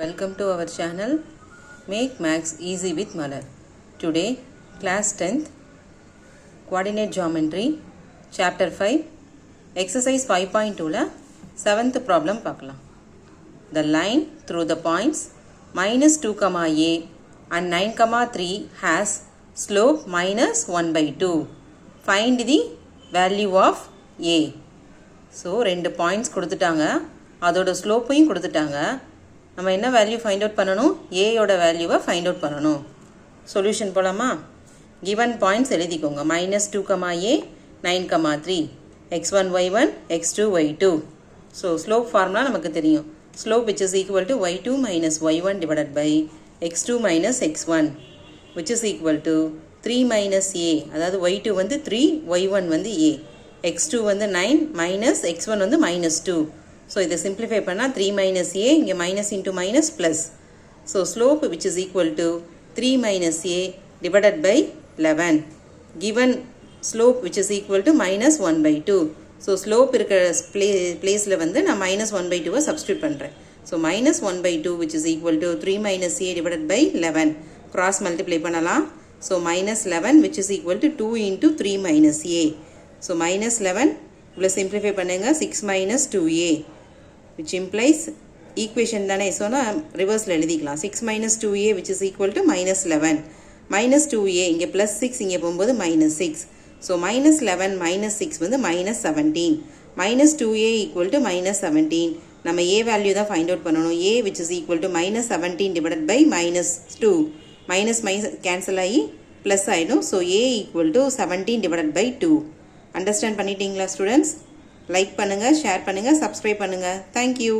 Welcome to our channel Make Maths Easy with Malar. Today class 10th Coordinate Geometry Chapter 5 Exercise 5.2 la 7th problem பார்க்கலாம். The line through the points minus 2, a and 9, 3 has slope minus 1 by 2. Find the value of a. So ரெண்டு points கொடுத்துட்டாங்க, அதோட ஸ்லோப்பையும் கொடுத்துட்டாங்க. நம்ம என்ன value find out பண்ணணும்? a யோட வேல்யூவை ஃபைண்ட் அவுட் பண்ணணும். சொல்யூஷன் போலாமா? given பாயிண்ட்ஸ் எழுதிக்கோங்க. -2, a 9, 3 x1 y1 x2 y2. So slope formula நமக்கு தெரியும். Slope which is equal to y2 minus y1 divided by x2 minus x1 which is equal to 3 minus a. அதாவது y2 வந்து 3, y1 வந்து a. x2 வந்து 9 minus x1 வந்து -2. So இதை simplify பண்ணால் 3 minus a, இங்கே minus into minus plus. So slope which is equal to 3 minus a divided by 11. given slope which is equal to minus 1 by 2. So slope இருக்கிற பிளேஸில் வந்து நான் minus 1 by 2 substitute பண்ணுறேன். So minus 1 by 2 which is equal to 3 minus a divided by 11. cross multiply பண்ணலாம். So minus 11 which is equal to 2 into 3 minus a. So minus 11 இவ்வளோ simplify பண்ணுங்க. 6 minus 2a which implies equation தானே, so நான் ரிவர்ஸில் எழுதிக்கலாம். 6 minus 2a which is equal to minus 11. minus 2a இங்கே plus 6, இங்கே போகும்போது minus 6. ஸோ minus 11 minus 6 வந்து minus 17. minus 2a equal to minus 17. நம்ம a வேல்யூ தான் ஃபைண்ட் அவுட் பண்ணணும். a which is equal to minus 17 divided by minus 2. minus minus cancel ஆகி plus ஆகிடும். So a equal to 17 divided by 2. Understand பண்ணிட்டீங்களா students? Like பண்ணுங்கள், share பண்ணுங்கள், subscribe பண்ணுங்கள். Thank you.